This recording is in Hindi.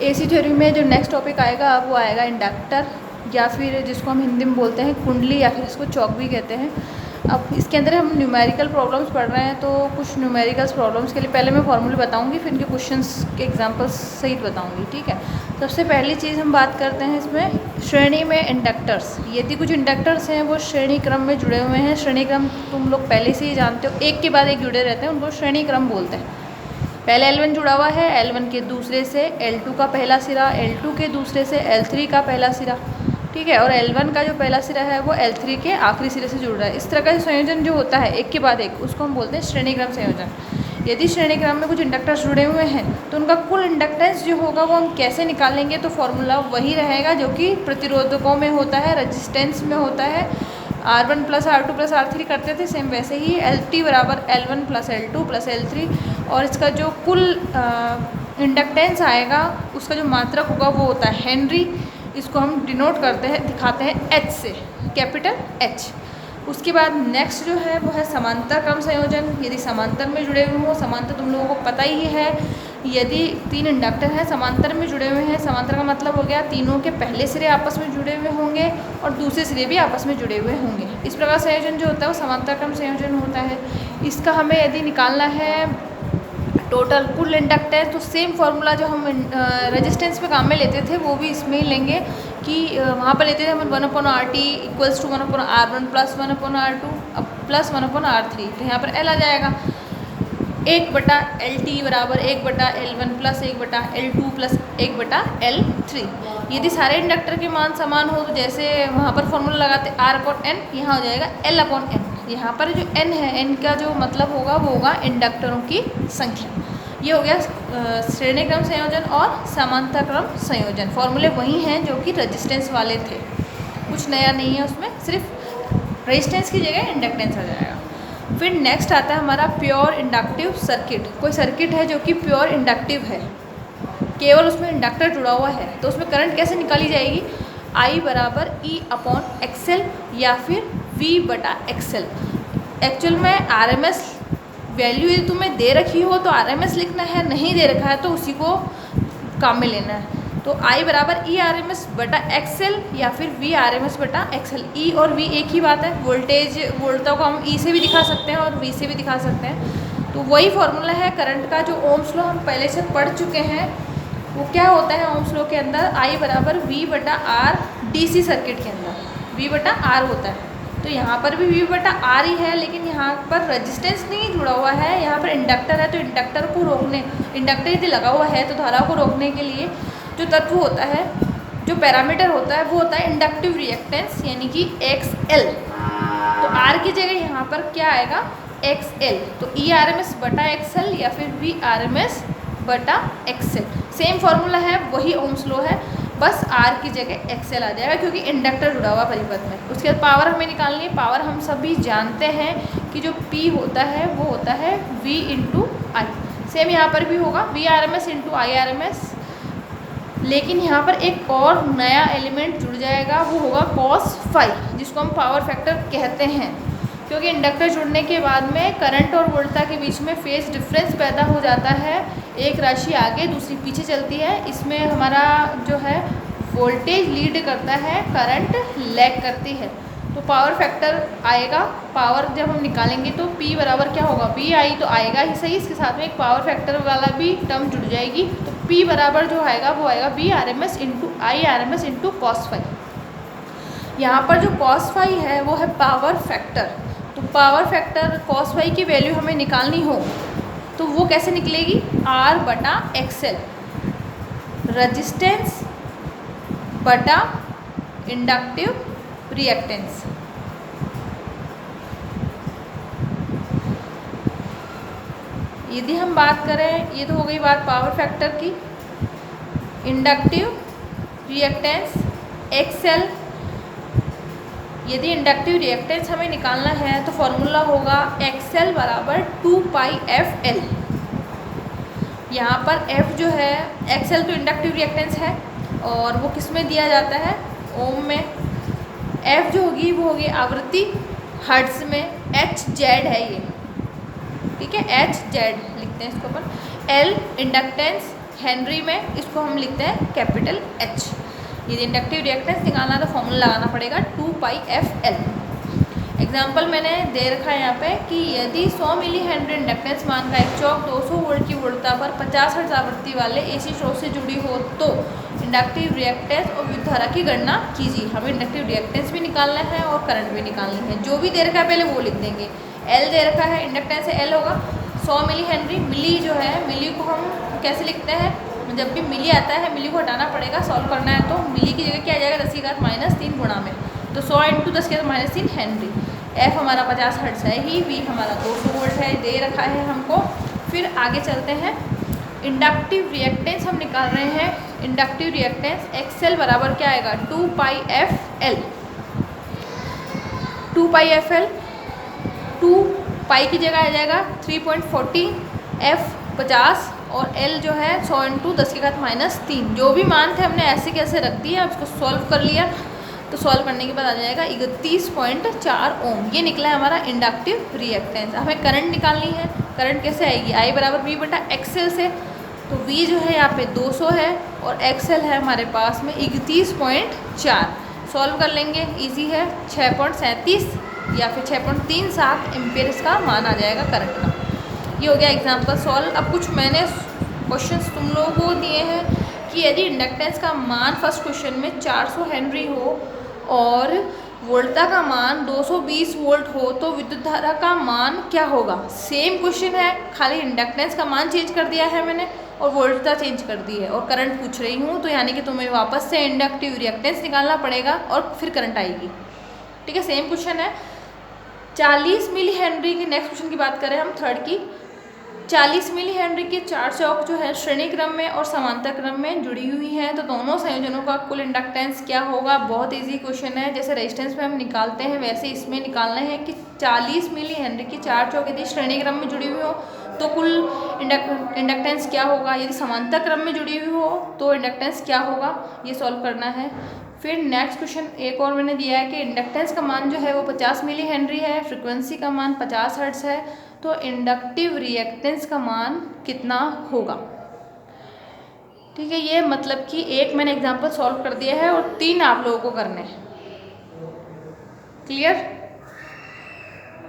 एसी थ्योरी में जो नेक्स्ट टॉपिक आएगा वो आएगा इंडक्टर, या फिर जिसको हम हिंदी में बोलते हैं कुंडली, या फिर इसको चौक भी कहते हैं। अब इसके अंदर हम न्यूमेरिकल प्रॉब्लम्स पढ़ रहे हैं, तो कुछ न्यूमेरिकल्स प्रॉब्लम्स के लिए पहले मैं फॉर्मूले बताऊंगी, फिर इनके क्वेश्चंस के एग्जांपल्स सहित बताऊंगी, ठीक है। सबसे पहली चीज़ हम बात करते हैं इसमें श्रेणी में इंडक्टर्स। यदि कुछ इंडक्टर्स हैं वो श्रेणी क्रम में जुड़े हुए हैं, श्रेणी क्रम तुम लोग पहले से ही जानते हो, एक के बाद एक जुड़े रहते हैं, उनको श्रेणी क्रम बोलते हैं। पहले L1 जुड़ा हुआ है, L1 के दूसरे से L2 का पहला सिरा, L2 के दूसरे से L3 का पहला सिरा, ठीक है। और L1 का जो पहला सिरा है वो L3 के आखिरी सिरे से जुड़ रहा है। इस तरह का संयोजन जो होता है एक के बाद एक, उसको हम बोलते हैं श्रेणी क्रम संयोजन। यदि श्रेणी क्रम में कुछ इंडक्टर्स जुड़े हुए हैं तो उनका कुल इंडक्टेंस जो होगा वो हम कैसे निकालेंगे, तो फॉर्मूला वही रहेगा जो कि प्रतिरोधकों में होता है, रेजिस्टेंस में होता है। R1 + R2 + R3 करते थे, सेम वैसे ही LT बराबर L1 + L2 + L3, और इसका जो कुल इंडक्टेंस आएगा उसका जो मात्रक होगा वो होता है हेनरी। इसको हम डिनोट करते हैं, दिखाते हैं H से, कैपिटल H। उसके बाद नेक्स्ट जो है वो है समांतर क्रम संयोजन। यदि समांतर में जुड़े हुए हो, समांतर तुम लोगों को पता ही है, यदि तीन इंडक्टर हैं समांतर में जुड़े हुए हैं, समांतर का मतलब हो गया तीनों के पहले सिरे आपस में जुड़े हुए होंगे और दूसरे सिरे भी आपस में जुड़े हुए होंगे। इस प्रकार संयोजन जो होता है वो समांतर क्रम संयोजन होता है। इसका हमें यदि निकालना है टोटल कुल इंडक्टेंस, तो सेम फार्मूला जो हम रेजिस्टेंस में काम में लेते थे वो भी इसमें ही लेंगे, कि वहाँ पर लेते थे हम 1/RT = 1/R1 + 1/R2 + 1/R3, तो यहाँ पर L आ जाएगा 1/LT बराबर 1/L1 + 1/L2 + 1/L3। यदि सारे इंडक्टर के मान समान हो तो जैसे वहाँ पर फॉर्मूला लगाते R/N, यहाँ हो जाएगा L/N। यहाँ पर जो N है, N का जो मतलब होगा वो होगा इंडक्टरों की संख्या। ये हो गया श्रेणी क्रम संयोजन और समांतर क्रम संयोजन। फॉर्मूले वही हैं जो कि रेजिस्टेंस वाले थे, कुछ नया नहीं है उसमें, सिर्फ रेजिस्टेंस की जगह इंडक्टेंस आ जाएगा। फिर नेक्स्ट आता है हमारा प्योर इंडक्टिव सर्किट। कोई सर्किट है जो कि प्योर इंडक्टिव है, केवल उसमें इंडक्टर जुड़ा हुआ है, तो उसमें करंट कैसे निकाली जाएगी, I = E/XL या फिर V/XL। एक्चुअल में RMS वैल्यू यदि तुम्हें दे रखी हो तो RMS लिखना है, नहीं दे रखा है तो उसी को काम में लेना है। तो I = E/RMS/XL या फिर V/RMS/XL। E और V एक ही बात है, वोल्टता को हम E से भी दिखा सकते हैं और V से भी दिखा सकते हैं। तो वही फॉर्मूला है करंट का, जो ओम्स लॉ हम पहले से पढ़ चुके हैं। वो क्या होता है ओम्स लॉ के अंदर, I = V/R DC सर्किट के अंदर V/R होता है। तो यहाँ पर भी V/R ही है, लेकिन यहाँ पर रेजिस्टेंस नहीं जुड़ा हुआ है, यहाँ पर इंडक्टर है। तो इंडक्टर को रोकने, इंडक्टर यदि लगा हुआ है तो धारा को रोकने के लिए जो तत्व होता है, जो पैरामीटर होता है वो होता है इंडक्टिव रिएक्टेंस, यानी कि XL। तो R की जगह यहाँ पर क्या आएगा, XL। तो E/RMS/XL या फिर V/RMS/XL। सेम फॉर्मूला है, वही ओम्स लॉ है, बस R की जगह XL आ जाएगा क्योंकि इंडक्टर जुड़ा हुआ परिपथ में। उसके बाद पावर हमें निकालनी है। पावर हम सभी जानते हैं कि जो P होता है वो होता है V × I। सेम यहाँ पर भी होगा V/RMS × I/RMS, लेकिन यहाँ पर एक और नया एलिमेंट जुड़ जाएगा, वो होगा cos∅, जिसको हम पावर फैक्टर कहते हैं। क्योंकि इंडक्टर जुड़ने के बाद में करंट और वोल्टता के बीच में फेज डिफरेंस पैदा हो जाता है, एक राशि आगे दूसरी पीछे चलती है। इसमें हमारा जो है वोल्टेज लीड करता है, करंट लैग करती है। तो पावर फैक्टर आएगा, पावर जब हम निकालेंगे तो P बराबर क्या होगा, VI तो आएगा ही सही, इसके साथ में एक पावर फैक्टर वाला भी टर्म जुड़ जाएगी। तो P बराबर जो आएगा वो आएगा V/RMS × I/RMS × cos∅। यहाँ पर जो cos∅ है वो है पावर फैक्टर। तो पावर फैक्टर cos∅ की वैल्यू हमें निकालनी हो तो वो कैसे निकलेगी, R/XL, रेजिस्टेंस बटा इंडक्टिव रिएक्टेंस। यदि हम बात करें, ये तो हो गई बात पावर फैक्टर की। इंडक्टिव रिएक्टेंस XL, यदि इंडक्टिव रिएक्टेंस हमें निकालना है तो फॉर्मूला होगा XL = 2πfL। यहाँ पर F जो है, XL तो इंडक्टिव रिएक्टेंस है और वो किस में दिया जाता है, ओम में। F जो होगी वो होगी आवृत्ति, हर्ट्ज में। Hz है ये, ठीक है, Hz लिखते हैं इसको अपन। L इंडक्टेंस, हेनरी में इसको हम लिखते हैं कैपिटल H। यदि इंडक्टिव रिएक्टेंस निकालना है तो फॉर्मूला लगाना पड़ेगा 2πfL। एग्जाम्पल मैंने दे रखा है यहाँ पे कि यदि 100 मिली हेनरी इंडक्टेंस मान का एक चौक 200 वोल्ट की वोल्टता पर 50 हर्ट्ज आवृत्ति वाले AC स्रोत से जुड़ी हो तो इंडक्टिव रिएक्टेंस और विद्युत धारा की गणना कीजिए। हमें इंडक्टिव रिएक्टेंस भी निकालना है और करंट भी निकालनी है। जो भी दे रखा है पहले वो लिख देंगे। L दे रखा है, इंडक्टेंस है L होगा 100 मिली हेनरी। मिली जो है, मिली को हम कैसे लिखते हैं, जब भी मिली आता है मिली को हटाना पड़ेगा, सॉल्व करना है तो मिली की जगह क्या आ जाएगा 10⁻³ गुणा में, तो 100 × 10⁻³ हेनरी। F हमारा 50 हर्ट्ज है ही, V हमारा 200 वोल्ट है, दे रखा है हमको। फिर आगे चलते हैं, इंडक्टिव रिएक्टेंस हम निकाल रहे हैं। इंडक्टिव रिएक्टेंस XL बराबर क्या आएगा 2πfL। 2πfL 2 पाई की जगह आ जाएगा 3.40, F 50 और L जो है 100 × 10⁻³ जो भी मान थे हमने ऐसे कैसे रख दिए। अब इसको सॉल्व कर लिया तो सॉल्व करने के बाद आ जाएगा 31.4 ओम। ये निकला है हमारा इंडक्टिव रिएक्टेंस। हमें करंट निकालनी है। करंट कैसे आएगी, I बराबर V/XL से। तो V जो है यहाँ पे 200 है और XL है हमारे पास में 31.4। सॉल्व कर लेंगे, इजी है। 6.37 या फिर 6.37 एम्पियर इसका मान आ जाएगा करंट का। ये हो गया एग्जाम्पल सॉल्व। अब कुछ मैंने क्वेश्चंस तुम लोगों को दिए हैं कि यदि इंडक्टेंस का मान फर्स्ट क्वेश्चन में 400 हेनरी हो और वोल्टता का मान 220 वोल्ट हो तो विद्युत धारा का मान क्या होगा। सेम क्वेश्चन है, खाली इंडक्टेंस का मान चेंज कर दिया है मैंने और वोल्टता चेंज कर दी है और करंट पूछ रही हूँ, तो यानी कि तुम्हें वापस से इंडक्टिव रिएक्टेंस निकालना पड़ेगा और फिर करंट आएगी। ठीक है, सेम क्वेश्चन है। 40 मिली हेनरी की, नेक्स्ट क्वेश्चन की बात करें हम थर्ड की। 40 मिली हेनरी के 4 चौक जो है श्रेणी क्रम में और समांतर क्रम में जुड़ी हुई हैं, तो दोनों संयोजनों का कुल इंडक्टेंस क्या होगा। बहुत इजी क्वेश्चन है, जैसे रेजिस्टेंस में हम निकालते हैं वैसे इसमें निकालना है कि 40 मिली हेनरी की 4 चौक यदि श्रेणी क्रम में जुड़ी हुई हो तो कुल इंडक्टेंस क्या होगा, यदि समांतर क्रम में जुड़ी हुई हो तो इंडक्टेंस क्या होगा, ये सॉल्व करना है। फिर नेक्स्ट क्वेश्चन एक और मैंने दिया है कि इंडक्टेंस का मान जो है वो 50 मिली हेनरी है, फ्रिक्वेंसी का मान 50 हर्ट्ज है, तो इंडक्टिव रिएक्टेंस का मान कितना होगा। ठीक है, ये मतलब कि एक मैंने एग्जांपल सॉल्व कर दिया है और 3 आप लोगों को करने हैं। क्लियर।